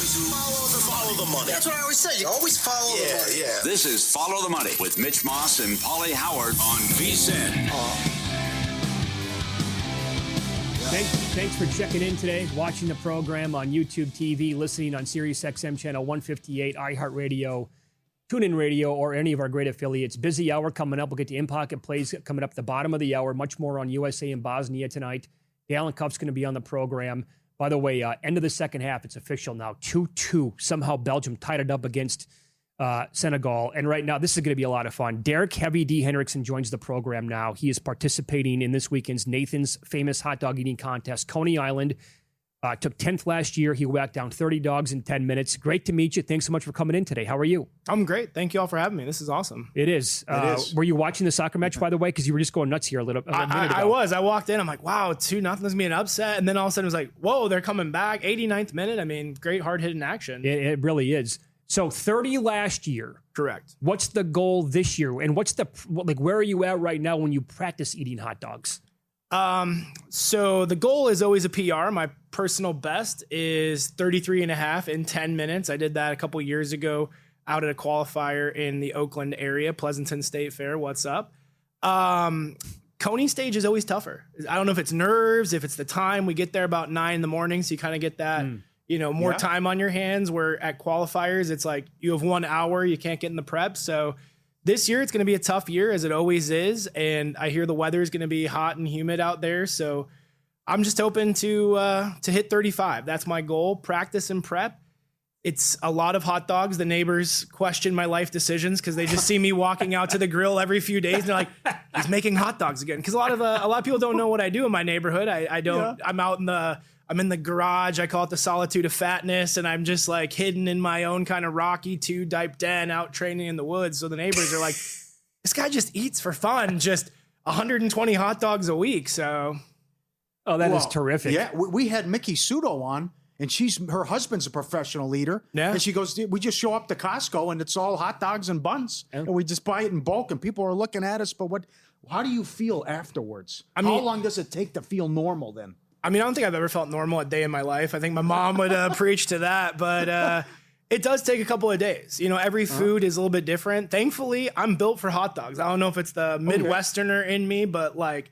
Follow the money. That's what I always say. You always follow the money. Yeah. This is Follow the Money with Mitch Moss and Paulie Howard on VSiN. Thanks for checking in today, watching the program on YouTube TV, listening on Sirius XM channel 158, iHeartRadio, TuneIn Radio, or any of our great affiliates. Busy hour coming up. We'll get to in-pocket plays coming up at the bottom of the hour. Much more on USA and Bosnia tonight. The Allen Cup's going to be on the program. By the way, end of the second half, it's official now. 2-2. Somehow Belgium tied it up against Senegal. And right now, this is going to be a lot of fun. Derek Heavy D. Hendrickson joins the program now. He is participating in this weekend's Nathan's Famous Hot Dog Eating Contest. Coney Island took 10th last year. He whacked down 30 dogs in 10 minutes. Great to meet you. Thanks so much for coming in today. How are you? I'm great. Thank you all for having me. This is awesome. It is. Were you watching the soccer match, by the way? Because you were just going nuts here a minute ago. I was. I walked in. I'm like, wow, 2-0. There's going to be an upset. And then all of a sudden it was like, whoa, they're coming back. 89th minute. I mean, great hard-hitting action. It really is. So 30 last year. Correct. What's the goal this year? And where are you at right now when you practice eating hot dogs? So the goal is always a PR. My personal best is 33 and a half in 10 minutes. I did that a couple years ago out at a qualifier in the Oakland area, Pleasanton State Fair. What's up? Coney stage is always tougher. I don't know if it's nerves, if it's the time. We get there about 9 a.m, so you kind of get that, more time on your hands, where at qualifiers, it's like you have 1 hour, you can't get in the prep. So this year, it's going to be a tough year, as it always is. And I hear the weather is going to be hot and humid out there. So I'm just hoping to hit 35. That's my goal. Practice and prep. It's a lot of hot dogs. The neighbors question my life decisions because they just see me walking out to the grill every few days. And they're like, he's making hot dogs again. Because a lot of people don't know what I do in my neighborhood. I don't. Yeah. I'm in the garage. I call it the solitude of fatness. And I'm just like hidden in my own kind of Rocky II type den out training in the woods. So the neighbors are like, this guy just eats for fun, just 120 hot dogs a week. So. Oh, that is terrific. Yeah, we had Mickey Sudo on, and her husband's a professional eater. Yeah. And she goes, we just show up to Costco, and it's all hot dogs and buns. And we just buy it in bulk, and people are looking at us. But how do you feel afterwards? How long does it take to feel normal then? I mean, I don't think I've ever felt normal a day in my life. I think my mom would preach to that, but it does take a couple of days. Every food is a little bit different. Thankfully, I'm built for hot dogs. I don't know if it's the Midwesterner in me, but like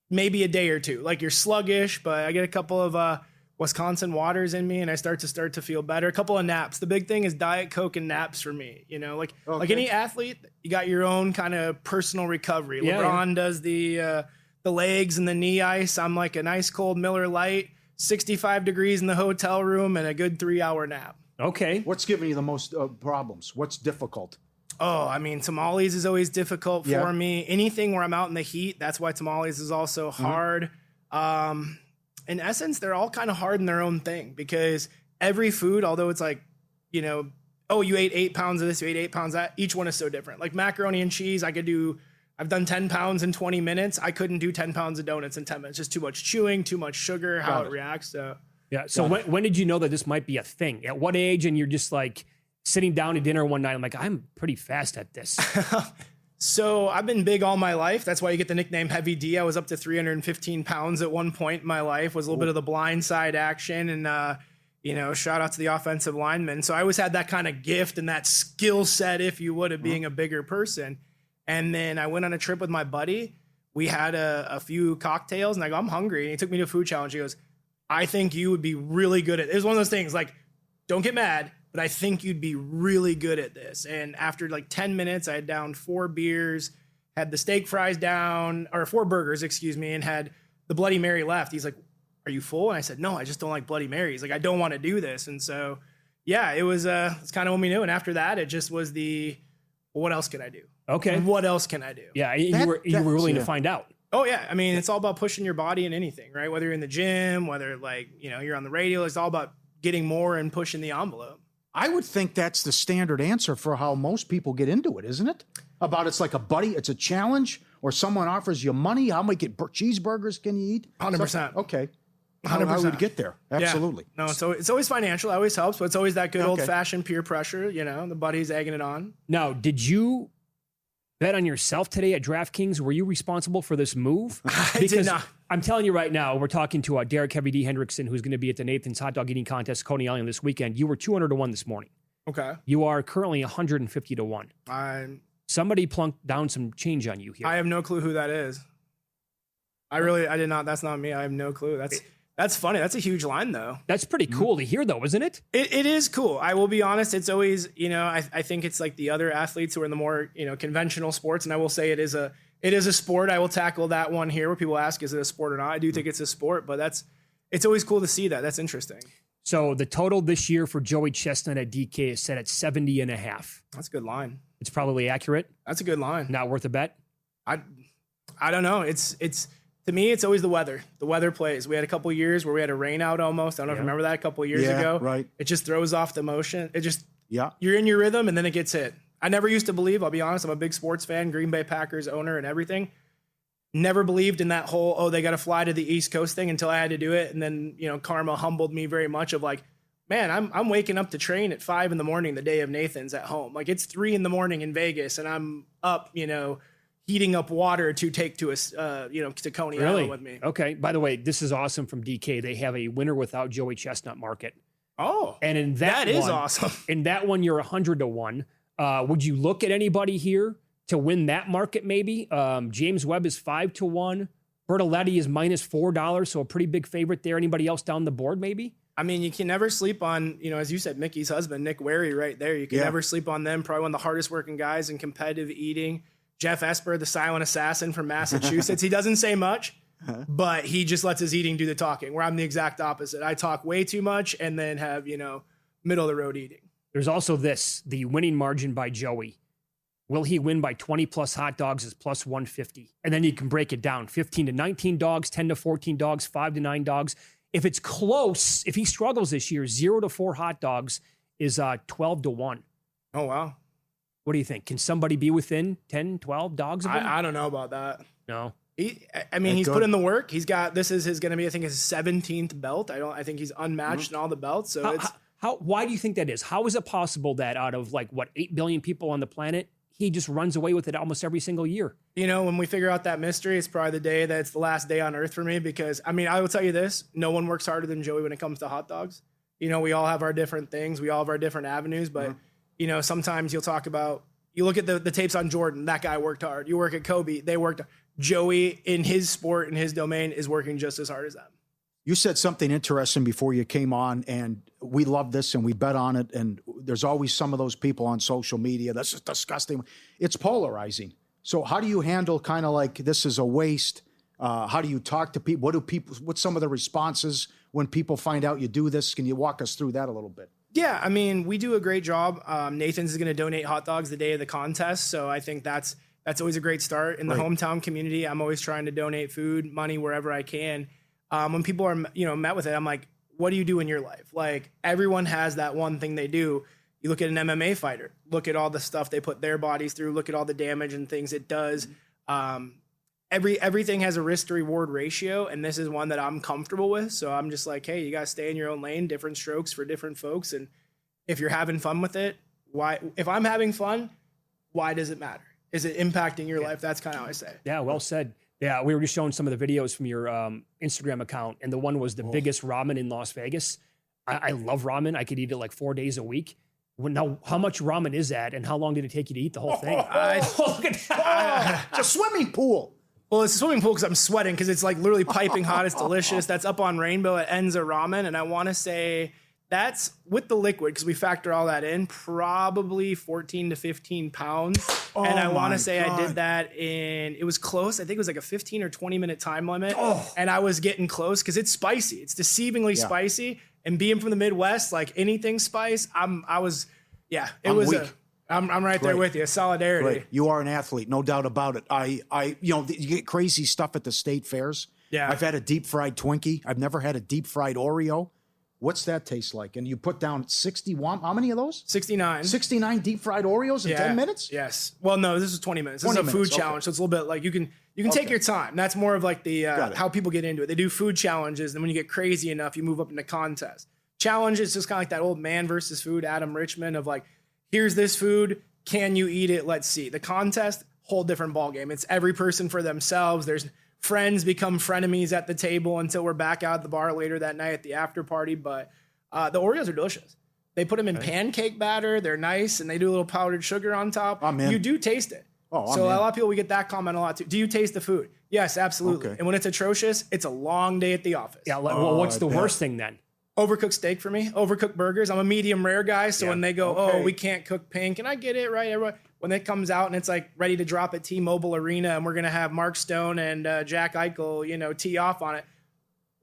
maybe a day or two. Like you're sluggish, but I get a couple of Wisconsin waters in me, and I start to feel better. A couple of naps. The big thing is Diet Coke and naps for me. Like any athlete, you got your own kind of personal recovery. Yeah, LeBron does the legs and the knee ice. I'm like an ice cold Miller Lite, 65 degrees in the hotel room, and a good 3-hour nap. Okay. What's giving you the most problems? What's difficult? Oh, I mean, tamales is always difficult for me. Anything where I'm out in the heat, that's why tamales is also hard. In essence, they're all kind of hard in their own thing, because every food, although it's like, you ate 8 pounds of this, you ate 8 pounds of that, each one is so different. Like macaroni and cheese, I've done 10 pounds in 20 minutes. I couldn't do 10 pounds of donuts in 10 minutes. Just too much chewing, too much sugar, how it reacts. So yeah. So when did you know that this might be a thing? At what age? And you're just like sitting down to dinner one night, I'm like, I'm pretty fast at this. So I've been big all my life. That's why you get the nickname Heavy D. I was up to 315 pounds at one point in my life. Was a little bit of the blind side action, and shout out to the offensive linemen. So I always had that kind of gift and that skill set, if you would, of being a bigger person. And then I went on a trip with my buddy. We had a few cocktails, and I go, I'm hungry. And he took me to a food challenge. He goes, I think you would be really good at it. It was one of those things like, don't get mad, but I think you'd be really good at this. And after like 10 minutes, I had downed 4 beers, had the steak fries down, or 4 burgers, and had the Bloody Mary left. He's like, are you full? And I said, no, I just don't like Bloody Marys. Like, I don't want to do this. And so, yeah, it was, it's kind of when we knew. And after that, it just was what else can I do? Okay. What else can I do? Yeah, you were willing to find out. Oh, yeah. I mean, it's all about pushing your body in anything, right? Whether you're in the gym, whether you're on the radio, it's all about getting more and pushing the envelope. I would think that's the standard answer for how most people get into it, isn't it? It's like it's a challenge, or someone offers you money. How many cheeseburgers can you eat? 100%. Okay. 100%. I would get there. Absolutely. Yeah. No, so it's always financial. It always helps, but it's always that good old-fashioned peer pressure. The buddies egging it on. Now, did you bet on yourself today at DraftKings? Were you responsible for this move? I did not. I'm telling you right now, we're talking to Derek Heavy D. Hendrickson, who's going to be at the Nathan's Hot Dog Eating Contest, Coney Island this weekend. You were 200-1 this morning. Okay. You are currently 150-1. Somebody plunked down some change on you here. I have no clue who that is. I did not. That's not me. I have no clue. That's funny. That's a huge line, though. That's pretty cool to hear, though, isn't it? It is cool. I will be honest. It's always, I think it's like the other athletes who are in the more, conventional sports. And I will say it is a sport. I will tackle that one here where people ask, is it a sport or not? I do think it's a sport, but it's always cool to see that. That's interesting. So the total this year for Joey Chestnut at DK is set at 70.5. That's a good line. It's probably accurate. That's a good line. Not worth a bet. I don't know. It's to me, it's always the weather. The weather plays. We had a couple years where we had a rain out almost. I don't know if you remember that a couple years ago. Right. It just throws off the motion. You're in your rhythm and then it gets hit. I never used to believe, I'll be honest, I'm a big sports fan, Green Bay Packers owner and everything. Never believed in that whole, they got to fly to the East Coast thing until I had to do it. And then, karma humbled me very much of like, man, I'm waking up to train at 5 a.m. the day of Nathan's at home. Like it's 3 a.m. in Vegas and I'm up, heating up water to take to to Coney Island with me. Okay. By the way, this is awesome from DK. They have a winner without Joey Chestnut market. Oh, and in that is awesome. In that one, you're 100-1. Would you look at anybody here to win that market? Maybe James Webb is 5-1. Bertoletti is -$4, so a pretty big favorite there. Anybody else down the board? Maybe. I mean, you can never sleep on, as you said, Mickey's husband, Nick Wary, right there. You can never sleep on them. Probably one of the hardest working guys in competitive eating. Jeff Esper, the silent assassin from Massachusetts. He doesn't say much, but he just lets his eating do the talking, where I'm the exact opposite. I talk way too much and then have, middle of the road eating. There's also the winning margin by Joey. Will he win by 20+ hot dogs is +150. And then you can break it down. 15-19 dogs, 10-14 dogs, 5-9 dogs. If it's close, if he struggles this year, 0-4 hot dogs is 12-1. Oh, wow. What do you think? Can somebody be within 10, 12 dogs of him? I don't know about that. No. He's put in the work. He's got, this is going to be, I think, his 17th belt. I think he's unmatched in all the belts. So why do you think that is? How is it possible that out of 8 billion people on the planet, he just runs away with it almost every single year? When we figure out that mystery, it's probably the day that it's the last day on earth for me because, I will tell you this, no one works harder than Joey when it comes to hot dogs. We all have our different things. We all have our different avenues, but sometimes you'll talk about, you look at the tapes on Jordan, that guy worked hard. You work at Kobe, they worked hard. Joey in his sport, in his domain, is working just as hard as them. You said something interesting before you came on, and we love this and we bet on it. And there's always some of those people on social media. That's just disgusting. It's polarizing. So how do you handle kind of like this is a waste? How do you talk to people? What's some of the responses when people find out you do this? Can you walk us through that a little bit? Yeah, we do a great job. Nathan's is going to donate hot dogs the day of the contest. So I think that's always a great start. In the hometown community, I'm always trying to donate food, money, wherever I can. When people are, met with it, I'm like, what do you do in your life? Like everyone has that one thing they do. You look at an MMA fighter, look at all the stuff they put their bodies through, look at all the damage and things it does. Everything has a risk to reward ratio. And this is one that I'm comfortable with. So I'm just like, hey, you got to stay in your own lane, different strokes for different folks. And if you're having fun with it, if I'm having fun, why does it matter? Is it impacting your life? That's kind of how I say it. Yeah, well said. Yeah, we were just showing some of the videos from your Instagram account, and the one was the biggest ramen in Las Vegas. I love ramen. I could eat it 4 days a week. Now, how much ramen is that, and how long did it take you to eat the whole thing? Look at that. It's a swimming pool. Well, it's a swimming pool because I'm sweating because it's literally piping hot. It's delicious. That's up on Rainbow at Enza Ramen, and I want to say that's with the liquid because we factor all that in, probably 14 to 15 pounds. And I want to say I did that it was close. I think it was a 15 or 20 minute time limit. And I was getting close because it's spicy. It's deceivingly spicy. And being from the Midwest, anything spice, I'm right there with you. Solidarity. Great. You are an athlete, no doubt about it. You get crazy stuff at the state fairs. Yeah. I've had a deep fried Twinkie. I've never had a deep fried Oreo. What's that taste like? And you put down 61, how many of those? 69. 69 deep fried Oreos in 10 minutes? Yes. Well, no, this is 20 minutes. This is a food challenge, so it's a little bit you can take your time. That's more of how people get into it. They do food challenges, and when you get crazy enough, you move up into contests. Challenge is just kind of like that old man versus food, Adam Richman, of here's this food, can you eat it? Let's see. The contest, whole different ballgame. It's every person for themselves. There's friends become frenemies at the table until we're back out at the bar later that night at the after party. But the Oreos are delicious. They put them in pancake batter. They're nice, and they do a little powdered sugar on top. You do taste it. So a lot of people, we get that comment a lot too. Do you taste the food? Yes, absolutely. Okay. And when it's atrocious, it's a long day at the office. Yeah. Well, what's the worst thing then? Overcooked steak for me. Overcooked burgers. I'm a medium rare guy, so when they go, we can't cook pink, and I get it, right? Everyone, when it comes out and it's like ready to drop at T-Mobile Arena, and we're gonna have Mark Stone and Jack Eichel, tee off on it.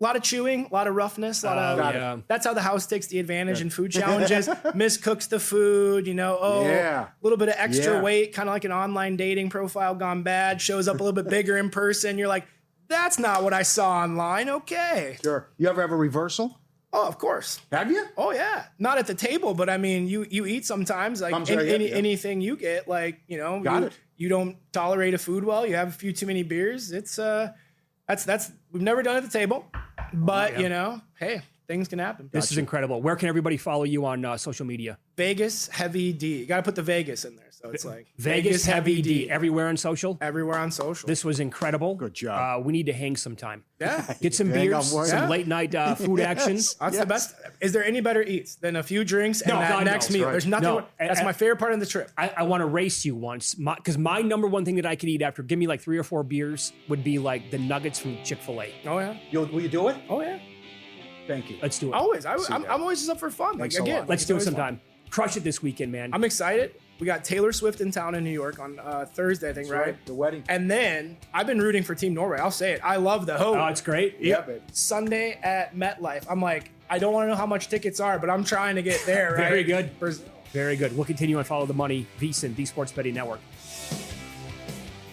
A lot of chewing, a lot of roughness, that's how the house takes the advantage in food challenges. Miscooks the food, a little bit of extra weight, kind of like an online dating profile gone bad, shows up a little bit bigger in person. You're like, that's not what I saw online. Okay. Sure. You ever have a reversal? Oh, of course. Have you? Oh, yeah. Not at the table, but I mean, you eat sometimes, like anything you get, like, you don't tolerate a food well, you have a few too many beers. It's, that's we've never done it at the table, but hey, things can happen. This is incredible. Where can everybody follow you on social media? Vegas Heavy D. You got to put the Vegas in there. So it's like Vegas Heavy D. Everywhere on social? Everywhere on social. This was incredible. Good job. We need to hang sometime. Yeah. Get some beers, some late night food action. That's the best. Is there any better eats than a few drinks and that next meal? Right. There's nothing. No, that's my favorite part of the trip. I want to race you once because my number one thing that I could eat after, give me like 3 or 4 beers, would be like the nuggets from Chick-fil-A. Oh, yeah. Will you do it? Oh, yeah. Thank you. Let's do it. Always. I'm always just up for fun. Thanks like, again, let's do it sometime. Crush it this weekend, man. I'm excited. We got Taylor Swift in town in New York on Thursday, I think, right? The wedding. And then I've been rooting for Team Norway. I'll say it. I love the hope. Oh, it's great. Yep. Yeah, Sunday at MetLife. I'm like, I don't want to know how much tickets are, but I'm trying to get there, right? Very good. Very good. We'll continue on Follow the Money, VSiN, the Sports Betting Network.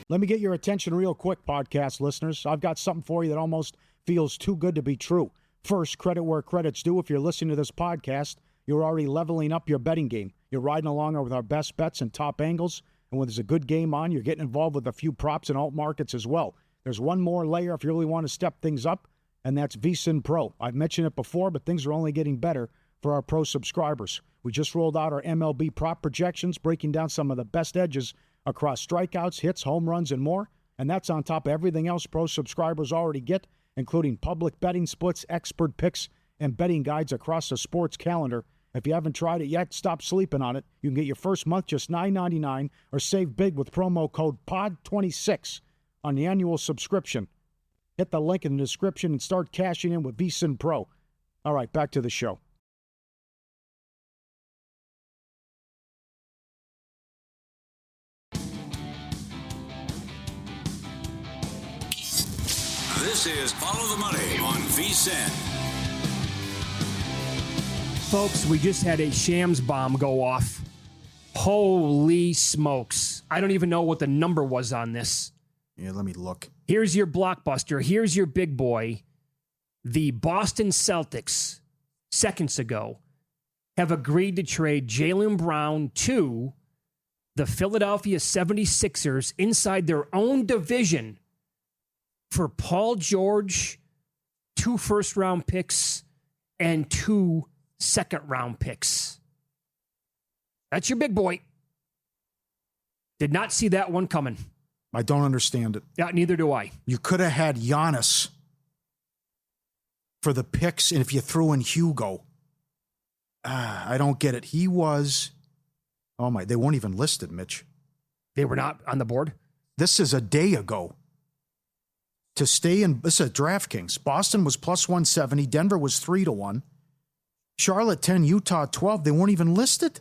Let me get your attention real quick, podcast listeners. I've got something for you that almost feels too good to be true. First, credit where credit's due. If you're listening to this podcast, you're already leveling up your betting game. You're riding along with our best bets and top angles. And when there's a good game on, you're getting involved with a few props and alt markets as well. There's one more layer if you really want to step things up, and that's VSiN Pro. I've mentioned it before, but things are only getting better for our pro subscribers. We just rolled out our MLB prop projections, breaking down some of the best edges across strikeouts, hits, home runs, and more. And that's on top of everything else pro subscribers already get, including public betting splits, expert picks, and betting guides across the sports calendar. If you haven't tried it yet, stop sleeping on it. You can get your first month just $9.99 or save big with promo code POD26 on the annual subscription. Hit the link in the description and start cashing in with VSiN Pro. All right, back to the show. This is Follow the Money on VSiN. Folks, we just had a Shams bomb go off. Holy smokes. I don't even know what the number was on this. Yeah, let me look. Here's your blockbuster. Here's your big boy. The Boston Celtics, seconds ago, have agreed to trade Jaylen Brown to the Philadelphia 76ers inside their own division for Paul George, 2 first-round picks, and 2 second-round picks. That's your big boy. Did not see that one coming. I don't understand it. Yeah, neither do I. You could have had Giannis for the picks, and if you threw in Hugo. I don't get it. He was... Oh, my... They weren't even listed, Mitch. They were not on the board? This is a day ago. To stay in... This is DraftKings. Boston was plus 170. Denver was 3-1. Charlotte 10, Utah 12. They weren't even listed.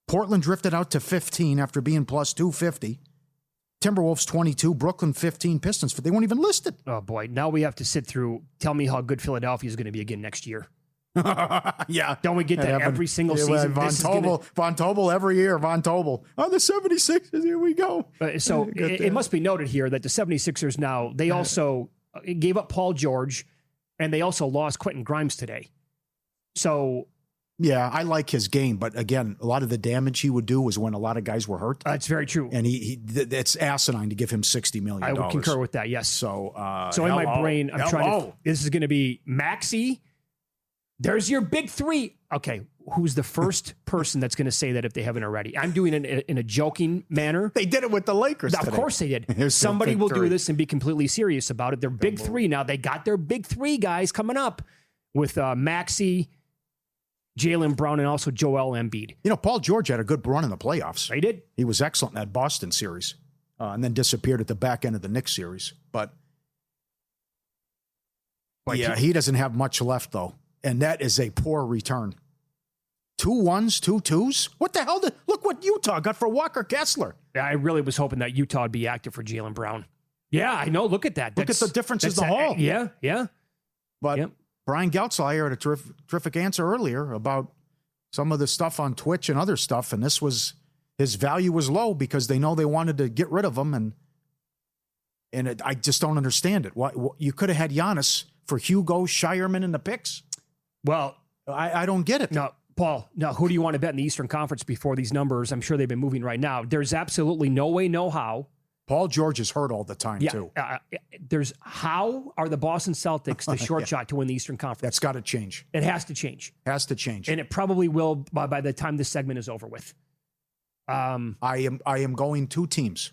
Portland drifted out to 15 after being plus 250. Timberwolves 22, Brooklyn 15, Pistons, but they weren't even listed. Oh, boy. Now we have to sit through, tell me how good Philadelphia is going to be again next year. Yeah. Don't we get that every single season? Von Tobel every year. Von Tobel. Oh, the 76ers, here we go. So it must be noted here that the 76ers now, they also gave up Paul George, and they also lost Quentin Grimes today. So... Yeah, I like his game, but again, a lot of the damage he would do was when a lot of guys were hurt. That's very true. And it's asinine to give him $60 million. I would concur with that, yes. So in my brain, I'm trying to... This is going to be Maxey. There's your big three. Okay, who's the first person that's going to say that if they haven't already. I'm doing it in a joking manner. They did it with the Lakers Of today. course they did. Here's their Somebody big will three. do this and be completely serious about it. Their big three now. They got their big three guys coming up with Maxey, Jaylen Brown, and also Joel Embiid. You know, Paul George had a good run in the playoffs. They did. He was excellent in that Boston series, and then disappeared at the back end of the Knicks series. But yeah, he doesn't have much left, though. And that is a poor return. 2 1s, 2 2s? What the hell? Look what Utah got for Walker Kessler. I really was hoping that Utah would be active for Jaylen Brown. Yeah, I know. Look at that. Look at the differences in the hall. Yeah. But Yep. Brian Geltzeier had a terrific answer earlier about some of the stuff on Twitch and other stuff, and his value was low because they know they wanted to get rid of him, and I just don't understand it. Why you could have had Giannis for Hugo, Shireman, and the picks? Well, I don't get it. no, Paul, now who do you want to bet in the Eastern Conference before these numbers? I'm sure they've been moving right now. There's absolutely no way, no how. Paul George is hurt all the time, too. There's how are the Boston Celtics the short shot to win the Eastern Conference? That's got to change. It has to change. Has to change. And it probably will by the time this segment is over with. I am going 2 teams.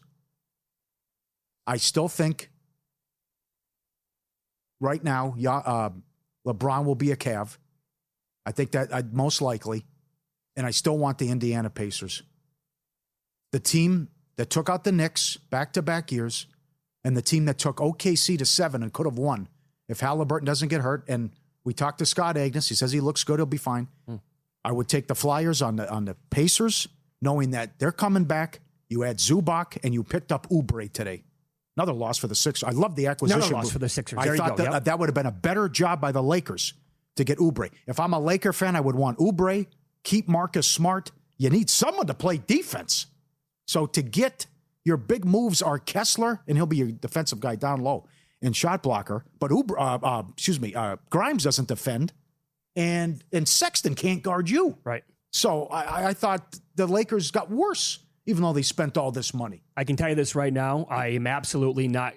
I still think right now, LeBron will be a Cav. I think that most likely. And I still want the Indiana Pacers. The team that took out the Knicks back-to-back years, and the team that took OKC to 7 and could have won if Halliburton doesn't get hurt. And we talked to Scott Agnes. He says he looks good. He'll be fine. I would take the Flyers on the Pacers, knowing that they're coming back. You add Zubac, and you picked up Oubre today. Another loss for the Sixers. I love the acquisition. Another loss for the Sixers. I thought that would have been a better job by the Lakers to get Oubre. If I'm a Laker fan, I would want Oubre, keep Marcus Smart. You need someone to play defense. So to get your big moves are Kessler, and he'll be your defensive guy down low and shot blocker. But Grimes doesn't defend, and Sexton can't guard you. Right. So I thought the Lakers got worse, even though they spent all this money. I can tell you this right now. I am absolutely not,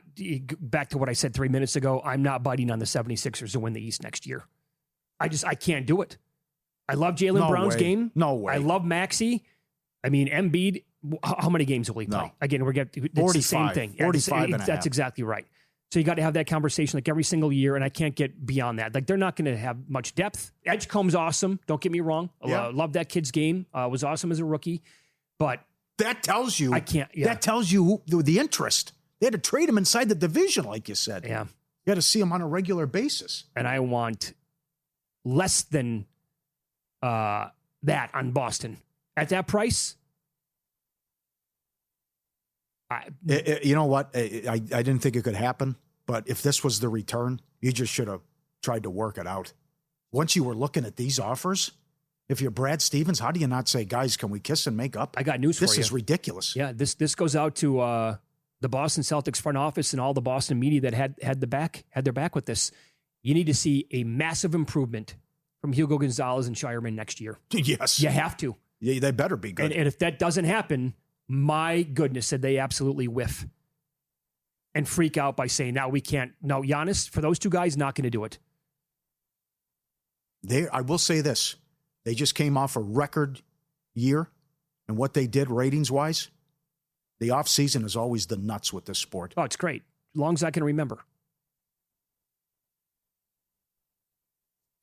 back to what I said 3 minutes ago, I'm not biting on the 76ers to win the East next year. I can't do it. I love Jaylen Brown's game. No way. I love Maxey. I mean, Embiid, how many games will he play? No. Again, it's 45, the same thing. 45 and a half. That's exactly right. So you got to have that conversation like every single year, and I can't get beyond that. Like, they're not going to have much depth. Edgecombe's awesome. Don't get me wrong. Yeah. Love that kid's game. Was awesome as a rookie. But that tells you. I can't. Yeah. That tells you the interest. They had to trade him inside the division, like you said. Yeah. You got to see him on a regular basis. And I want less than that on Boston. At that price, you know what? I didn't think it could happen, but if this was the return, you just should have tried to work it out. Once you were looking at these offers, if you're Brad Stevens, how do you not say, guys, can we kiss and make up? I got news for you. This is ridiculous. Yeah, this goes out to the Boston Celtics front office and all the Boston media that had their back with this. You need to see a massive improvement from Hugo Gonzalez and Shireman next year. Yes. You have to. Yeah, they better be good. And if that doesn't happen, my goodness, said they absolutely whiff and freak out by saying, now we can't. No, Giannis, for those two guys, not going to do it. I will say this. They just came off a record year, and what they did ratings-wise, the offseason is always the nuts with this sport. Oh, it's great. As long as I can remember.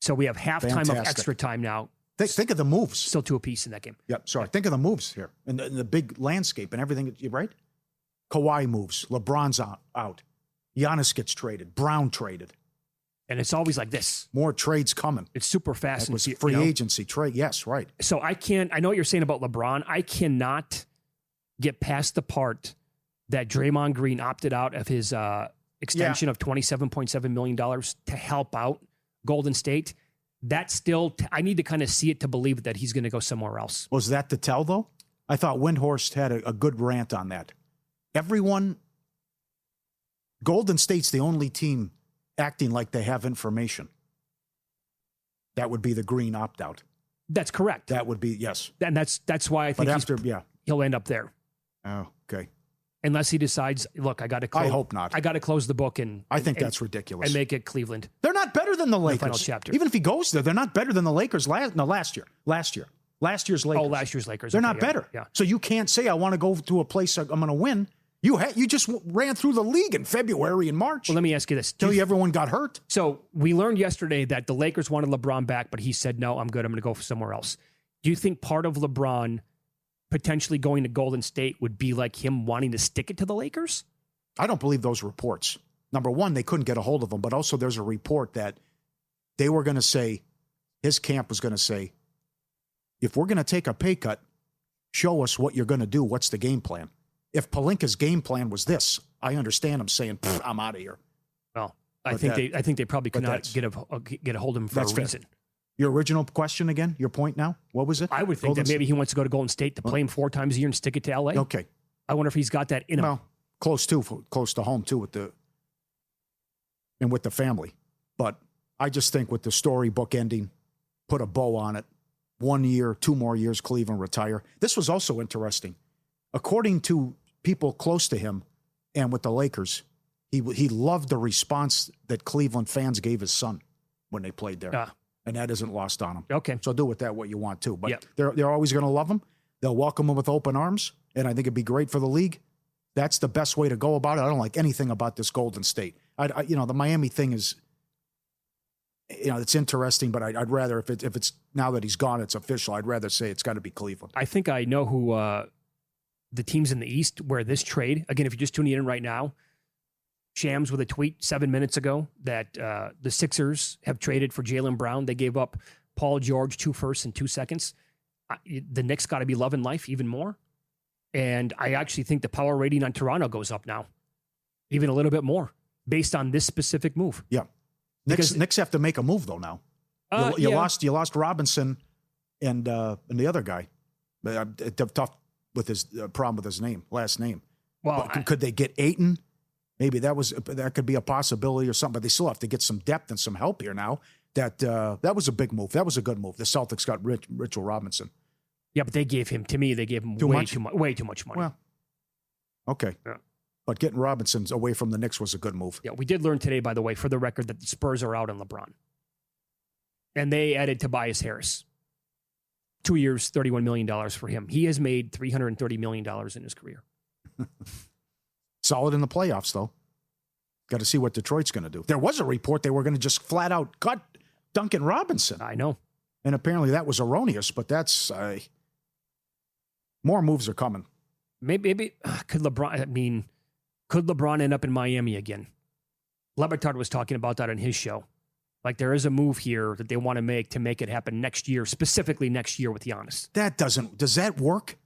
So we have halftime of extra time now. Think of the moves. Still 2 apiece in that game. Yep, sorry. Think of the moves here and the big landscape and everything, right? Kawhi moves. LeBron's out. Giannis gets traded. Brown traded. And it's always like this. More trades coming. It's super fast. It was free agency trade. Yes, right. So I know what you're saying about LeBron. I cannot get past the part that Draymond Green opted out of his extension of $27.7 million to help out Golden State. That's still, I need to kind of see it to believe that he's going to go somewhere else. Was that to tell, though? I thought Windhorst had a good rant on that. Golden State's the only team acting like they have information. That would be the Green opt-out. That's correct. That would be, yes. And that's why I think he'll end up there. Oh, okay. Unless he decides, look, I got to close. I hope not. I got to close the book I think that's ridiculous. And make it Cleveland. They're not better than the Lakers. Final chapter. Even if he goes there, they're not better than the Lakers last year. Last year's Lakers. Oh, last year's Lakers. They're Okay, not better. Yeah. So you can't say I want to go to a place I'm going to win. You just ran through the league in February and March. Well, let me ask you this. Till everyone got hurt. So we learned yesterday that the Lakers wanted LeBron back, but he said, no, I'm good. I'm going to go somewhere else. Do you think part of LeBron potentially going to Golden State would be like him wanting to stick it to the Lakers? I don't believe those reports. Number one, they couldn't get a hold of him, but also there's a report that they were going to say, his camp was going to say, if we're going to take a pay cut, show us what you're going to do. What's the game plan? If Pelinka's game plan was this, I understand him saying, I'm out of here. Well, I think they probably could not get a hold of him for a fair. reason. Your original question again, your point now, what was it? I would think that maybe he wants to go to Golden State to play him 4 times a year and stick it to LA. Okay. I wonder if he's got that in him. Well, close to home too with the family. But I just think with the storybook ending, put a bow on it. 1 year, 2 more years, Cleveland retire. This was also interesting. According to people close to him and with the Lakers, he loved the response that Cleveland fans gave his son when they played there. And that isn't lost on him. Okay. So do with that what you want to. But they're always going to love him. They'll welcome him with open arms. And I think it'd be great for the league. That's the best way to go about it. I don't like anything about this Golden State. The Miami thing is, it's interesting, but I'd rather, if it's now that he's gone, it's official, I'd rather say it's got to be Cleveland. I think I know who the teams in the East where this trade, again, if you're just tuning in right now, Shams with a tweet 7 minutes ago that the Sixers have traded for Jaylen Brown. They gave up Paul George 2 firsts and 2 seconds. The Knicks got to be loving life even more. And I actually think the power rating on Toronto goes up now, even a little bit more, based on this specific move. Yeah. Knicks have to make a move, though, now. You lost Robinson and the other guy. Tough with his problem with his last name. Well, could they get Ayton? Maybe that could be a possibility or something, but they still have to get some depth and some help here now. That was a big move. That was a good move. The Celtics got Mitchell Robinson. Yeah, but they gave him way too much money. Well, okay. Yeah. But getting Robinson away from the Knicks was a good move. Yeah, we did learn today, by the way, for the record, that the Spurs are out on LeBron. And they added Tobias Harris. 2 years, $31 million for him. He has made $330 million in his career. Solid in the playoffs, though. Got to see what Detroit's going to do. There was a report they were going to just flat out cut Duncan Robinson. I know. And apparently that was erroneous, but that's... more moves are coming. Maybe could LeBron end up in Miami again? Le Batard was talking about that on his show. Like, there is a move here that they want to make it happen next year, specifically next year with Giannis. Does that work?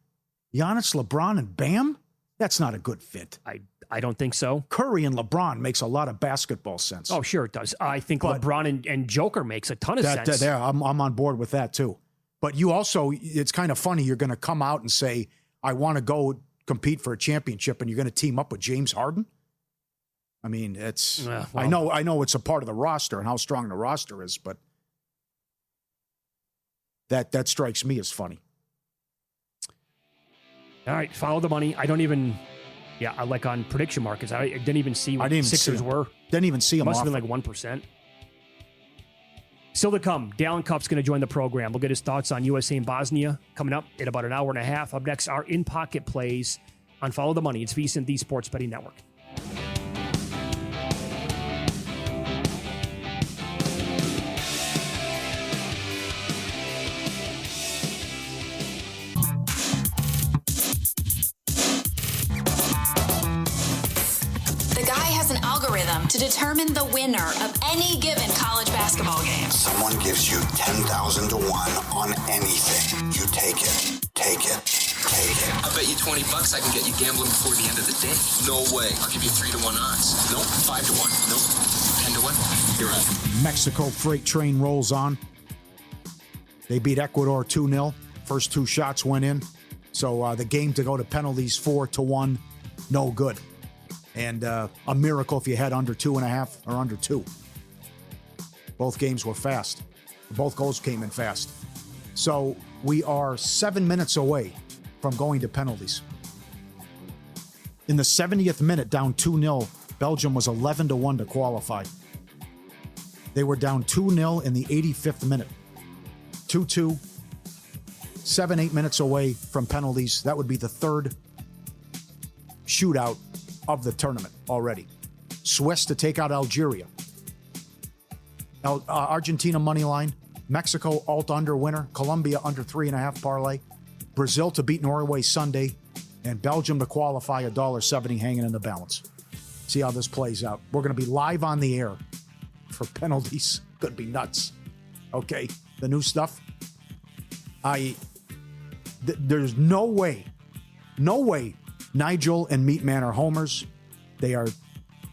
Giannis, LeBron, and Bam? That's not a good fit. I don't think so. Curry and LeBron makes a lot of basketball sense. Oh, sure it does. I think LeBron and Joker makes a ton of sense. I'm on board with that too. But you also, it's kind of funny, you're going to come out and say, I want to go compete for a championship, and you're going to team up with James Harden? I mean, it's I know it's a part of the roster and how strong the roster is, but that strikes me as funny. All right, follow the money. I don't even I like on prediction markets. I didn't even see what the Sixers were. Didn't even see them. Must have been like 1%. Still to come, Dalen Cupp's going to join the program. We'll get his thoughts on USA and Bosnia coming up in about an hour and a half. Up next, our in-pocket plays on Follow the Money. It's VSiN, the Sports Betting Network. To determine the winner of any given college basketball game. Someone gives you 10,000 to 1 on anything. You take it. Take it. Take it. I bet you $20 I can get you gambling before the end of the day. No way. I'll give you 3 to 1 odds. Nope. 5 to 1. Nope. 10 to 1. You're right. Mexico freight train rolls on. They beat Ecuador 2-0. First 2 shots went in. So the game to go to penalties 4-1. No good. And a miracle if you had under 2.5 or under 2. Both games were fast. Both goals came in fast. So we are 7 minutes away from going to penalties. In the 70th minute, down 2-0, Belgium was 11-1 to qualify. They were down 2-0 in the 85th minute. 2-2, 7-8 minutes away from penalties. That would be the third shootout of the tournament already. Swiss to take out Algeria. Argentina money line. Mexico alt under winner. Colombia under 3.5 parlay. Brazil to beat Norway Sunday. And Belgium to qualify, $1.70 hanging in the balance. See how this plays out. We're going to be live on the air for penalties. Could be nuts. Okay, the new stuff. There's no way Nigel and Meatman are homers. They are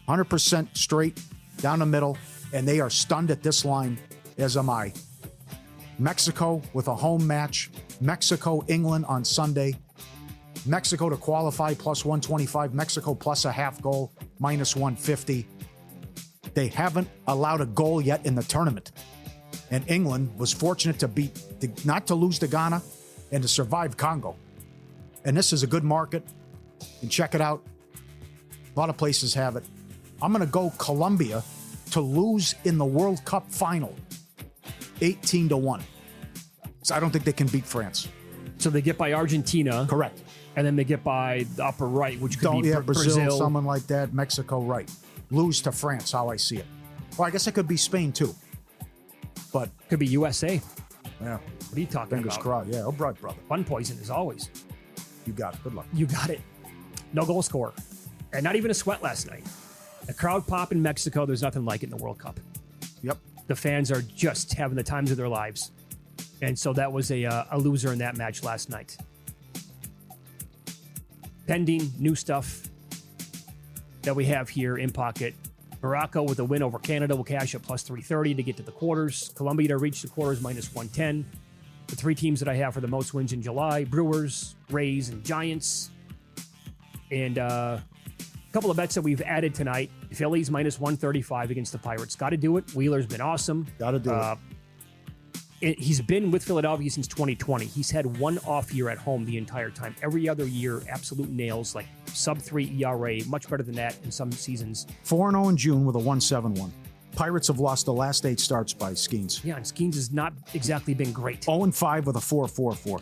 100% straight down the middle, and they are stunned at this line, as am I. Mexico with a home match. Mexico, England on Sunday. Mexico to qualify plus 125. Mexico plus a half goal minus 150. They haven't allowed a goal yet in the tournament. And England was fortunate not to lose to Ghana and to survive Congo. And this is a good market. And check it out. A lot of places have it. I'm going to go Colombia to lose in the World Cup final. 18-1. So I don't think they can beat France. So they get by Argentina. Correct. And then they get by the upper right, which could be Brazil, someone like that. Mexico, right. Lose to France, how I see it. Well, I guess it could be Spain, too. But could be USA. Yeah. What are you talking Fingers about? crossed. Yeah, oh, brother. Fun poison, as always. You got it. Good luck. You got it. No goal scorer. And not even a sweat last night. The crowd pop in Mexico, there's nothing like it in the World Cup. Yep. The fans are just having the times of their lives. And so that was a loser in that match last night. Pending new stuff that we have here in pocket. Morocco with a win over Canada will cash at plus 330 to get to the quarters. Colombia to reach the quarters minus 110. The three teams that I have for the most wins in July: Brewers, Rays, and Giants. And a couple of bets that we've added tonight. Phillies minus 135 against the Pirates. Got to do it. Wheeler's been awesome. Got to do it. He's been with Philadelphia since 2020. He's had one off year at home the entire time. Every other year, absolute nails, like sub-3 ERA, much better than that in some seasons. 4-0 in June with a 1.71. Pirates have lost the last 8 starts by Skeens. Yeah, and Skeens has not exactly been great. 0-5 with a 4.44.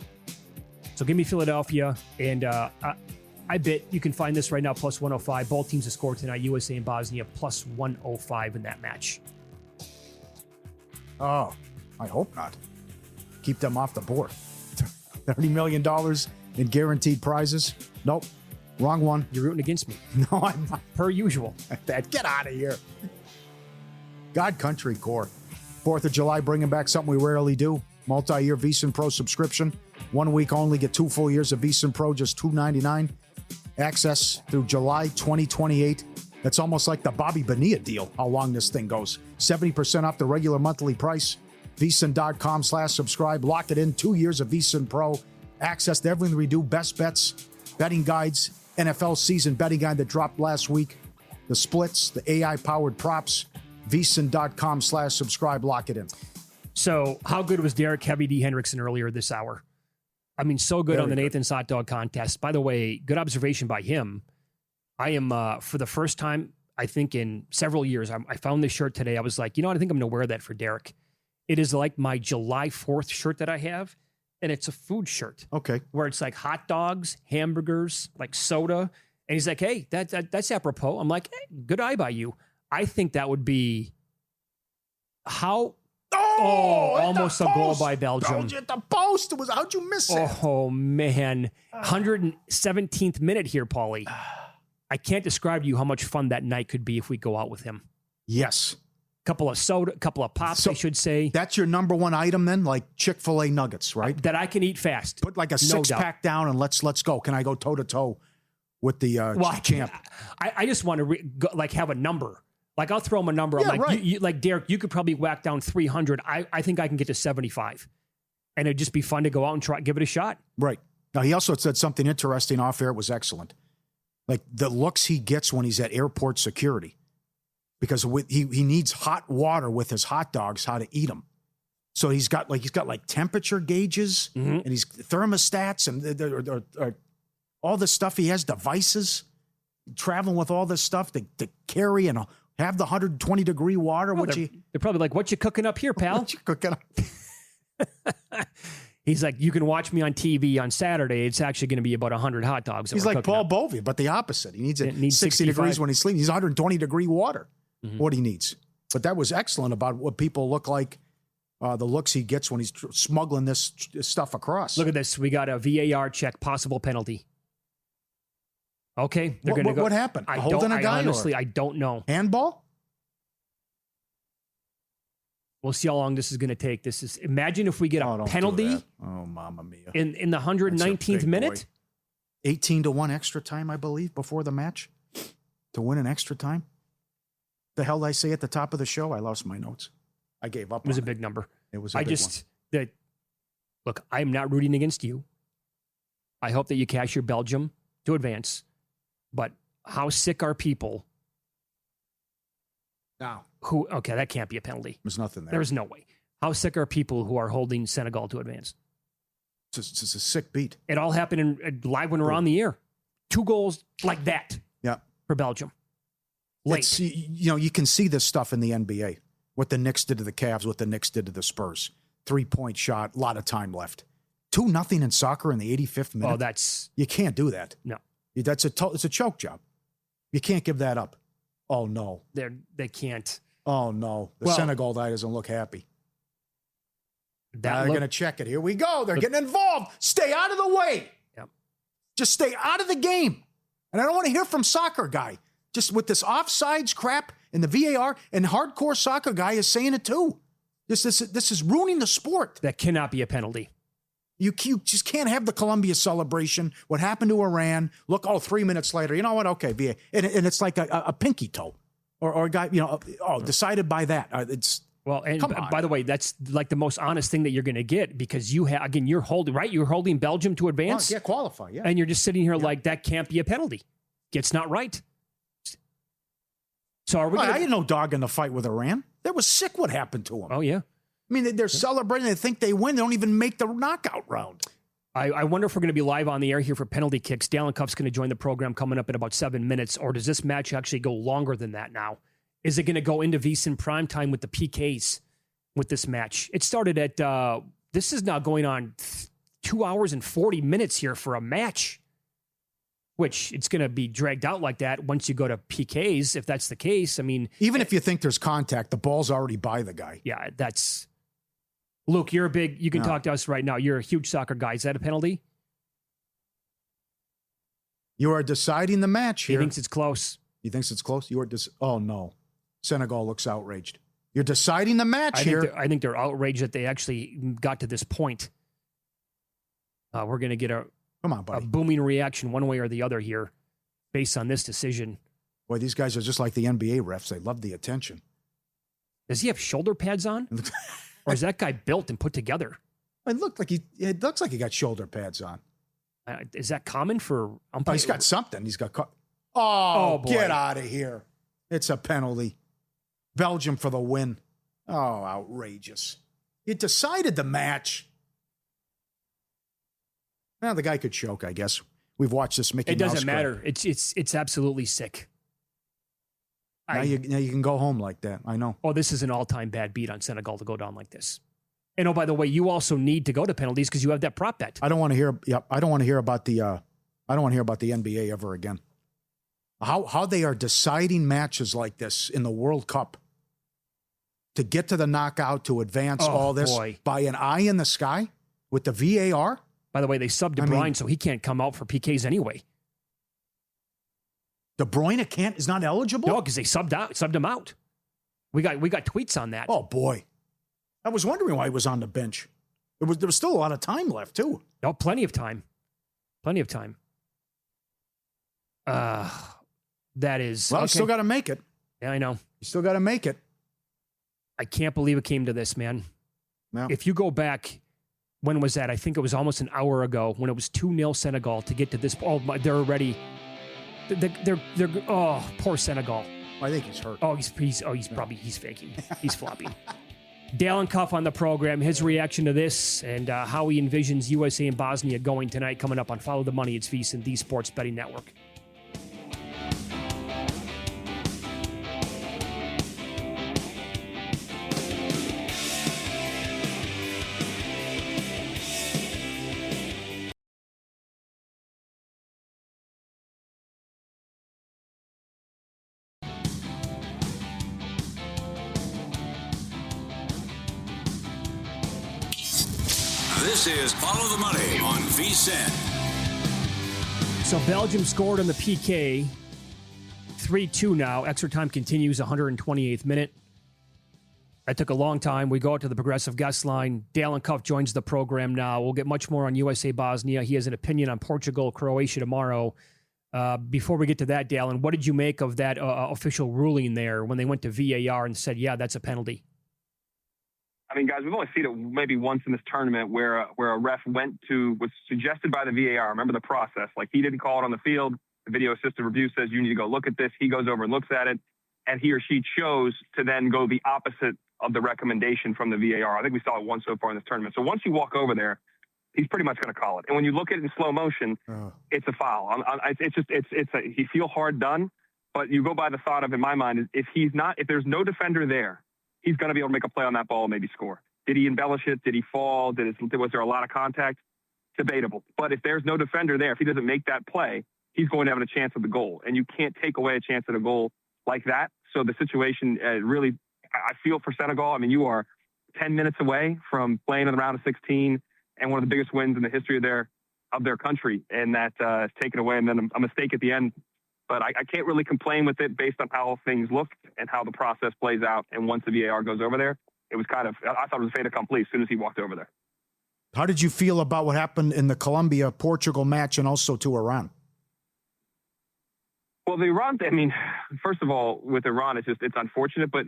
So give me Philadelphia, and I bet you can find this right now, plus 105. Both teams to score tonight, USA and Bosnia, plus 105 in that match. Oh, I hope not. Keep them off the board. $30 million in guaranteed prizes. Nope. Wrong one. You're rooting against me. No, I'm not. Per usual. Get out of here. God Country Corps. 4th of July, bringing back something we rarely do. Multi-year VSiN Pro subscription. 1 week only. Get 2 full years of VSiN Pro, just $2.99. Access through July 2028. That's almost like the Bobby Bonilla deal, how long this thing goes. 70% off the regular monthly price. VSiN.com/subscribe. Lock it in. 2 years of VSiN Pro. Access to everything we do. Best bets, betting guides, NFL season betting guide that dropped last week. The splits, the AI-powered props. VSiN.com/subscribe. Lock it in. So how good was Derek Heavy D. Hendrickson earlier this hour? I mean, so good on the Nathan's Hot Dog contest. By the way, good observation by him. I am, for the first time, I think in several years, I found this shirt today. I was like, you know what? I think I'm going to wear that for Derek. It is like my July 4th shirt that I have, and it's a food shirt. Okay. Where it's like hot dogs, hamburgers, like soda. And he's like, hey, that's apropos. I'm like, hey, good eye by you. I think that would be how... almost a goal by Belgium. At the post. How'd you miss it? Oh, man. 117th minute here, Paulie. I can't describe to you how much fun that night could be if we go out with him. Yes. Couple of soda, couple of pops, I should say. That's your number one item then, like Chick-fil-A nuggets, right? That I can eat fast. Put like a six-pack down and let's go. Can I go toe-to-toe with the champ? I just want to have a number. Like I'll throw him a number. Yeah, I'm like, right. like Derek, you could probably whack down 300. I think I can get to 75. And it'd just be fun to go out and give it a shot. Right. Now, he also said something interesting off air. It was excellent. Like the looks he gets when he's at airport security. Because he needs hot water with his hot dogs, how to eat them. So he's got temperature gauges and he's thermostats and all this stuff. He has devices. traveling with all this stuff to carry and have the 120-degree water. Oh, they're probably like, what you cooking up here, pal? What you cooking up? He's like, you can watch me on TV on Saturday. It's actually going to be about 100 hot dogs. He's like Paul Bovey, but the opposite. He needs 60 65 degrees when he's sleeping. He's 120-degree water, what he needs. But that was excellent about what people look like, the looks he gets when he's smuggling this stuff across. Look at this. We got a VAR check, possible penalty. Okay. They're going to go. What happened? Holding a guy? Honestly, I don't know. Handball? We'll see how long this is going to take. Imagine if we get a penalty. Oh, mamma mia. In the 119th minute. 18-1 extra time, I believe, before the match to win an extra time. The hell did I say at the top of the show? I lost my notes. I gave up. It was a big number. It was a big one. Look, I'm not rooting against you. I hope that you cash your Belgium to advance. But how sick are people? Now. Okay, that can't be a penalty. There's nothing there. There's no way. How sick are people who are holding Senegal to advance? It's a sick beat. It all happened live when we're on the air. 2 goals like that. Yeah. For Belgium. Late. You can see this stuff in the NBA. What the Knicks did to the Cavs, what the Knicks did to the Spurs. 3-point shot, a lot of time left. 2-0 in soccer in the 85th minute. Oh, you can't do that. No. It's a choke job. You can't give that up. Oh, no. They can't. Oh, no. The Senegal guy doesn't look happy. They're going to check it. Here we go. They're getting involved. Stay out of the way. Yep. Just stay out of the game. And I don't want to hear from soccer guy. Just with this offsides crap in the VAR, and hardcore soccer guy is saying it too. This is ruining the sport. That cannot be a penalty. You just can't have the Columbia celebration. What happened to Iran? Look, 3 minutes later, you know what? Okay, VAR. And it's like a pinky toe. Or a guy, decided by that. By the way, that's like the most honest thing that you're going to get, because you're holding, right? You're holding Belgium to advance. Yeah, qualify, yeah. And you're just sitting here like, that can't be a penalty. It's not right. So are we? I had no dog in the fight with Iran. That was sick what happened to them. Oh, yeah. I mean, they're celebrating. They think they win. They don't even make the knockout round. I wonder if we're going to be live on the air here for penalty kicks. Dalen Cuff's going to join the program coming up in about 7 minutes. Or does this match actually go longer than that now? Is it going to go into VSiN primetime with the PKs with this match? It started at, this is now going on 2 hours and 40 minutes here for a match, which it's going to be dragged out like that once you go to PKs, if that's the case. I mean, even if you think there's contact, the ball's already by the guy. Yeah, that's... Luke, you can talk to us right now. You're a huge soccer guy. Is that a penalty? You are deciding the match here. He thinks it's close. He thinks it's close? Oh, no. Senegal looks outraged. You're deciding the match here. I think they're outraged that they actually got to this point. We're going to get a booming reaction one way or the other here based on this decision. Boy, these guys are just like the NBA refs. They love the attention. Does he have shoulder pads on? Or is that guy built and put together? It looks like he got shoulder pads on. Is that common for umpires? He's got something. He's got... Oh, get out of here. It's a penalty. Belgium for the win. Oh, outrageous. You decided the match. Now the guy could choke, I guess. We've watched this Mickey Mouse. It doesn't matter. It's absolutely sick. Now you can go home like that. I know. Oh, this is an all-time bad beat on Senegal to go down like this. And by the way, you also need to go to penalties because you have that prop bet. I don't want to hear. Yeah, I don't want to hear about the. I don't want to hear about the NBA ever again. How they are deciding matches like this in the World Cup to get to the knockout, to advance all this by an eye in the sky with the VAR. By the way, they subbed De Bruyne, so he can't come out for PKs anyway. De Bruyne is not eligible? No, because they subbed him out. We got tweets on that. Oh boy, I was wondering why he was on the bench. There was still a lot of time left too. No, plenty of time. That is. Well, you still got to make it. Yeah, I know. You still got to make it. I can't believe it came to this, man. No. If you go back, when was that? I think it was almost an hour ago when it was 2-0 Senegal to get to this. Oh, they're already. They're poor Senegal. I think he's hurt. He's faking. He's flopping. Dalen Cuff on the program, his reaction to this and how he envisions USA and Bosnia going tonight, coming up on Follow the Money. It's VSiN, the Sports Betting Network. This is Follow the Money on VSiN. So Belgium scored on the PK, 3-2 now. Extra time continues, 128th minute. That took a long time. We go out to the Progressive Guest line. Dalen Cuff joins the program now. We'll get much more on USA Bosnia. He has an opinion on Portugal, Croatia tomorrow. Before we get to that, Dalen, what did you make of that official ruling there when they went to VAR and said, yeah, that's a penalty? I mean, guys, we've only seen it maybe once in this tournament where a ref was suggested by the VAR. Remember the process. Like, he didn't call it on the field. The video assistant review says, you need to go look at this. He goes over and looks at it. And he or she chose to then go the opposite of the recommendation from the VAR. I think we saw it once so far in this tournament. So once you walk over there, he's pretty much going to call it. And when you look at it in slow motion, it's a foul. You feel hard done, but you go by the thought of, in my mind, if there's no defender there, he's going to be able to make a play on that ball and maybe score. Did he embellish it? Did he fall? Was there a lot of contact? Debatable. But if there's no defender there, if he doesn't make that play, he's going to have a chance at the goal. And you can't take away a chance at a goal like that. So the situation really, I feel for Senegal. I mean, you are 10 minutes away from playing in the round of 16 and one of the biggest wins in the history of their country. And that is taken away. And then a mistake at the end. But I can't really complain with it based on how things look and how the process plays out. And once the VAR goes over there, it was I thought it was a fait accompli as soon as he walked over there. How did you feel about what happened in the Colombia-Portugal match and also to Iran? Well, the Iran, I mean, first of all, with Iran, it's unfortunate, but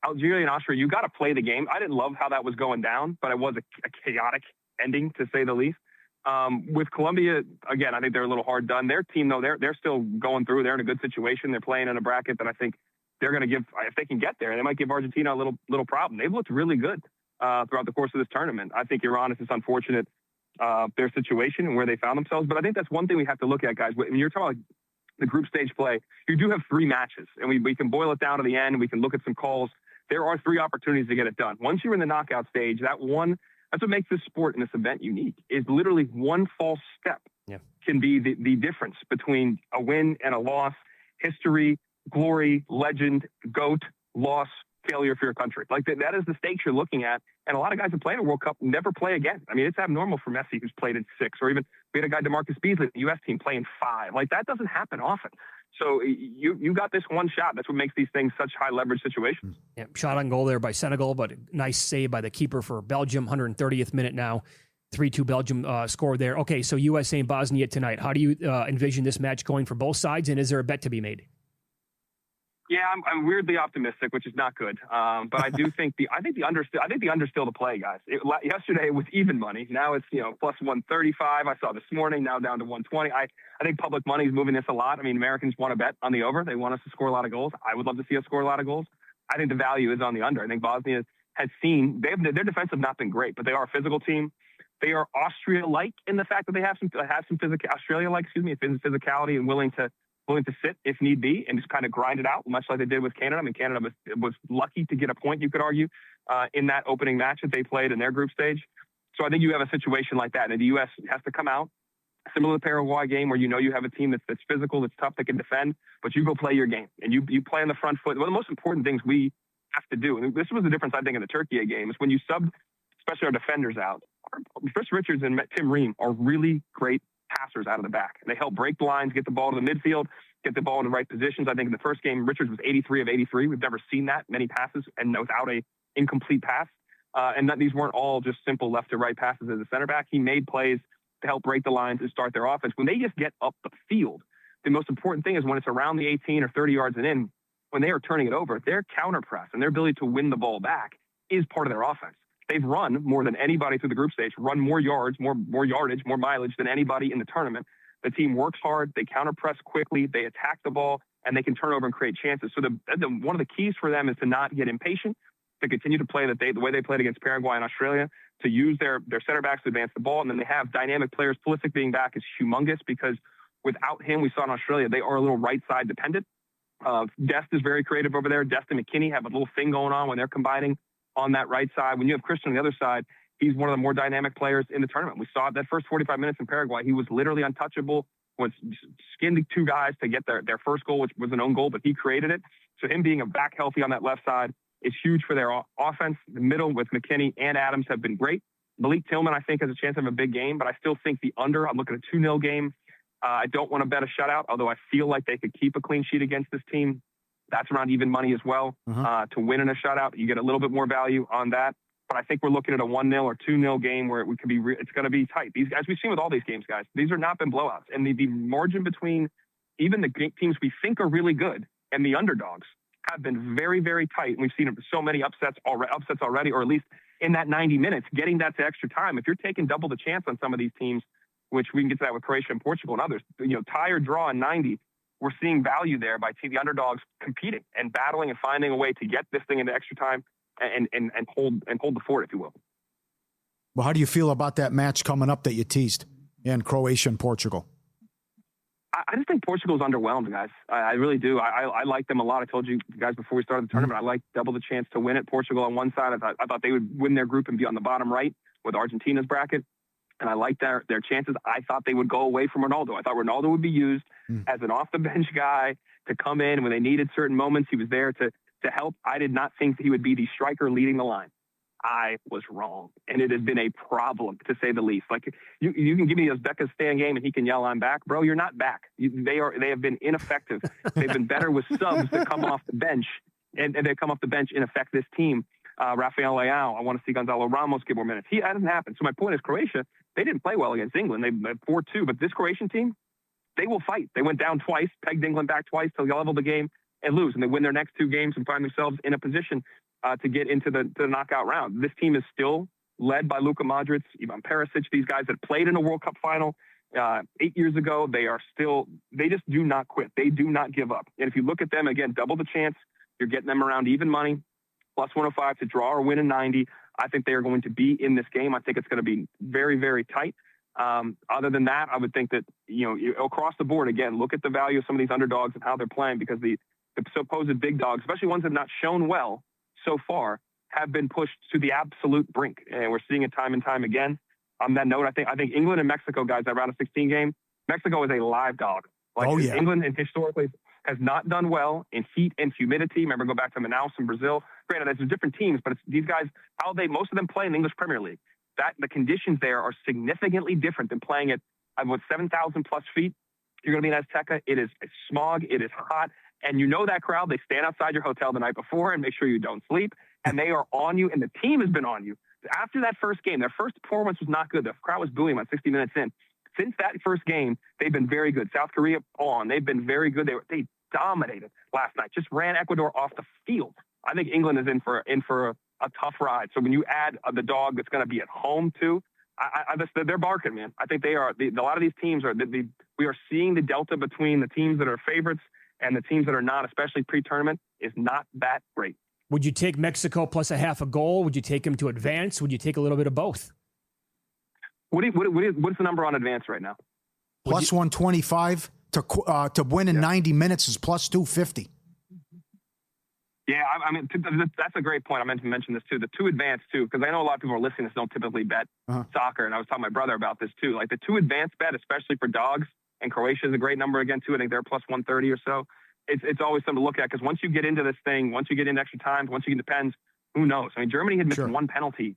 Algeria and Austria, you got to play the game. I didn't love how that was going down, but it was a chaotic ending, to say the least. With Colombia, again, I think they're a little hard done. Their team, though, they're still going through. They're in a good situation. They're playing in a bracket that I think they're going to give, if they can get there, they might give Argentina a little problem. They've looked really good throughout the course of this tournament. I think Iran is just unfortunate, their situation and where they found themselves. But I think that's one thing we have to look at, guys. When you're talking about the group stage play, you do have 3 matches, and we can boil it down to the end. We can look at some calls. There are 3 opportunities to get it done. Once you're in the knockout stage, that's what makes this sport and this event unique, is literally one false step can be the difference between a win and a loss, history, glory, legend, GOAT, loss, failure for your country. Like that is the stakes you're looking at. And a lot of guys who play in a World Cup never play again. I mean, it's abnormal for Messi, who's played in 6, or even we had a guy, DeMarcus Beasley, the U.S. team, playing 5. Like, that doesn't happen often. So you got this one shot. That's what makes these things such high leverage situations. Yeah, shot on goal there by Senegal, but a nice save by the keeper for Belgium. 130th minute now. 3-2 Belgium score there. Okay, so USA and Bosnia tonight. How do you envision this match going for both sides, and is there a bet to be made? Yeah, I'm weirdly optimistic, which is not good. But I do think the under's still to play, guys. Yesterday it was even money. Now it's plus 135. I saw this morning, now down to 120. I think public money is moving this a lot. I mean, Americans want to bet on the over. They want us to score a lot of goals. I would love to see us score a lot of goals. I think the value is on the under. I think Bosnia has seen their defense have not been great, but they are a physical team. They are Austria-like in the fact that they have some physicality and willing to sit if need be and just kind of grind it out, much like they did with Canada. I mean, Canada was lucky to get a point, you could argue, in that opening match that they played in their group stage. So I think you have a situation like that, and the U.S. has to come out, similar to the Paraguay game, where you have a team that's physical, that's tough, that can defend, but you go play your game, and you play on the front foot. One of the most important things we have to do, and this was the difference, I think, in the Turkey game, is when you sub, especially our defenders out, Chris Richards and Tim Ream are really great passers out of the back. They help break the lines, get the ball to the midfield, get the ball in the right positions. I think in the first game, Richards was 83 of 83. We've never seen that many passes and without a incomplete pass. And that these weren't all just simple left to right passes as a center back. He made plays to help break the lines and start their offense. When they just get up the field, the most important thing is when it's around the 18 or 30 yards and in, when they are turning it over, their counter press and their ability to win the ball back is part of their offense. They've run more than anybody through the group stage, run more yards, more yardage, more mileage than anybody in the tournament. The team works hard. They counter press quickly. They attack the ball, and they can turn over and create chances. So one of the keys for them is to not get impatient, to continue to play the way they played against Paraguay and Australia, to use their center backs to advance the ball. And then they have dynamic players. Pulisic being back is humongous because without him, we saw in Australia, they are a little right side dependent. Dest is very creative over there. Dest and McKinney have a little thing going on when they're combining on that right side. When you have Christian on the other side, he's one of the more dynamic players in the tournament. We saw that first 45 minutes in Paraguay. He was literally untouchable, was skinned 2 guys to get their first goal, which was an own goal, but he created it. So him being back healthy on that left side is huge for their offense. The middle with McKinney and Adams have been great. Malik Tillman, I think, has a chance of a big game, but I still think the under. I'm looking at a 2-0 game. I don't want to bet a shutout, although I feel like they could keep a clean sheet against this team. That's around even money as well. To win in a shutout, you get a little bit more value on that. But I think we're looking at a 1-0 or 2-0 game where it could be. It's going to be tight. These guys, we've seen with all these games, guys. These are not been blowouts, and the margin between even the teams we think are really good and the underdogs have been very, very tight. And we've seen so many upsets already, or at least in that 90 minutes, getting that to extra time. If you're taking double the chance on some of these teams, which we can get to that with Croatia and Portugal and others, tie or draw in 90, we're seeing value there by the underdogs competing and battling and finding a way to get this thing into extra time and hold the fort, if you will. Well, how do you feel about that match coming up that you teased in Croatia and Portugal? I just think Portugal's underwhelmed, guys. I really do. I like them a lot. I told you guys before we started the tournament, I like double the chance to win it. Portugal on one side, I thought they would win their group and be on the bottom right with Argentina's bracket. And I like their chances. I thought they would go away from Ronaldo. I thought Ronaldo would be used as an off-the-bench guy to come in when they needed certain moments. He was there to help. I did not think he would be the striker leading the line. I was wrong. And it has been a problem, to say the least. Like, you can give me a Uzbekistan game and he can yell, "I'm back." Bro, you're not back. They have been ineffective. They've been better with subs that come off the bench, and they come off the bench and affect this team. Rafael Leao, I want to see Gonzalo Ramos get more minutes. That doesn't happen. So my point is, Croatia, they didn't play well against England. They had 4-2. But this Croatian team, they will fight. They went down twice, pegged England back twice to level the game and lose. And they win their next 2 games and find themselves in a position to get into the knockout round. This team is still led by Luka Modric, Ivan Perisic, these guys that played in a World Cup final 8 years ago. They just do not quit. They do not give up. And if you look at them, again, double the chance, you're getting them around even money, plus 105 to draw or win in 90. I think they are going to be in this game. I think it's going to be very, very tight. Other than that, I would think that, across the board, again, look at the value of some of these underdogs and how they're playing, because the supposed big dogs, especially ones that have not shown well so far, have been pushed to the absolute brink. And we're seeing it time and time again. On that note, I think England and Mexico, guys, that round of 16 game, Mexico is a live dog. England historically has not done well in heat and humidity. Remember, go back to Manaus in Brazil. Granted, there's different teams, but it's these guys, most of them play in the English Premier League. The conditions there are significantly different than playing at 7,000 plus feet. You're going to be in Azteca. It is smog. It is hot. And that crowd, they stand outside your hotel the night before and make sure you don't sleep. And they are on you, and the team has been on you. After that first game, their first performance was not good. The crowd was booing about 60 minutes in. Since that first game, they've been very good. South Korea on. They've been very good. They dominated last night. Just ran Ecuador off the field. I think England is in for a tough ride. So when you add the dog that's going to be at home too, they're barking, man. I think they are. A lot of these teams are. We are seeing the delta between the teams that are favorites and the teams that are not, especially pre-tournament, is not that great. Would you take Mexico plus a half a goal? Would you take them to advance? Would you take a little bit of both? What's the number on advance right now? Plus 125 to win in 90 minutes is plus 250. Yeah, I mean, that's a great point. I meant to mention this too. The 2 advance too, because I know a lot of people are listening to this don't typically bet soccer, and I was talking to my brother about this too. Like the 2 advance bet, especially for dogs, and Croatia is a great number again too. I think they're plus 130 or so. It's always something to look at, because once you get into this thing, once you get into extra times, once you get depends, who knows? I mean, Germany had missed one penalty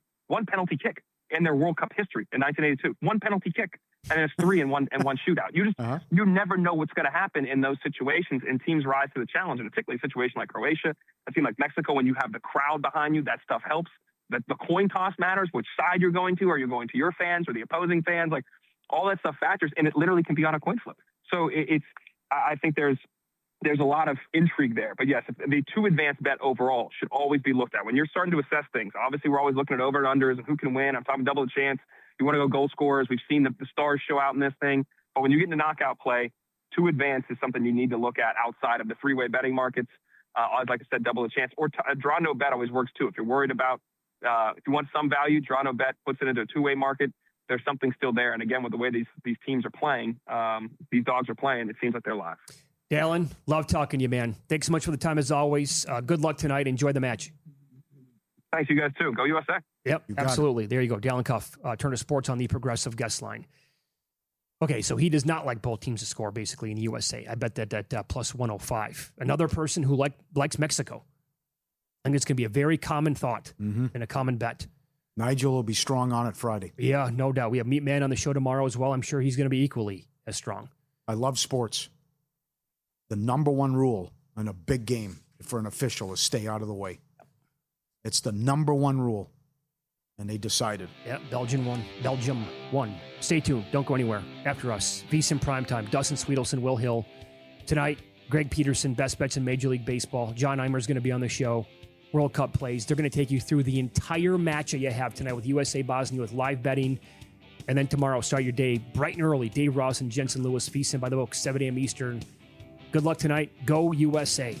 kick in their World Cup history in 1982. One penalty kick, and it's 3 and one shootout. You never know what's going to happen in those situations, and teams rise to the challenge. And particularly a situation like Croatia, a team like Mexico, when you have the crowd behind you, that stuff helps. The coin toss matters, which side you're going to. Are you going to your fans or the opposing fans? Like, all that stuff factors, and it literally can be on a coin flip. So I think there's a lot of intrigue there. But yes, the 2 advanced bet overall should always be looked at. When you're starting to assess things, obviously we're always looking at over and unders and who can win. I'm talking double the chance. You want to go goal scorers. We've seen the stars show out in this thing. But when you get into knockout play, 2 advance is something you need to look at outside of the 3-way betting markets. Like I said, double the chance. Or draw no bet always works too. If you're worried about, if you want some value, draw no bet puts it into a 2-way market. There's something still there. And again, with the way these teams are playing, these dogs are playing, it seems like they're live. Dallin, love talking to you, man. Thanks so much for the time as always. Good luck tonight. Enjoy the match. Thanks, you guys too. Go USA. Yep, absolutely. There you go. Dallin Cuff, Turner Sports on the Progressive Guest Line. Okay, so he does not like both teams to score, basically, in the USA. I bet that at plus 105. Another person who likes Mexico. I think it's going to be a very common thought and a common bet. Nigel will be strong on it Friday. Yeah, no doubt. We have Meat Man on the show tomorrow as well. I'm sure he's going to be equally as strong. I love sports. The number one rule in a big game for an official is stay out of the way. It's the number one rule. And they decided. Yeah, Belgium won. Stay tuned. Don't go anywhere. After us, VSiN Primetime, Dustin Sweetelson, Will Hill. Tonight, Greg Peterson, Best Bets in Major League Baseball. John Eimer is going to be on the show. World Cup plays. They're going to take you through the entire match that you have tonight with USA Bosnia with live betting. And then tomorrow, start your day bright and early. Dave Ross and Jensen Lewis, VSiN by the book, 7 a.m. Eastern. Good luck tonight. Go USA.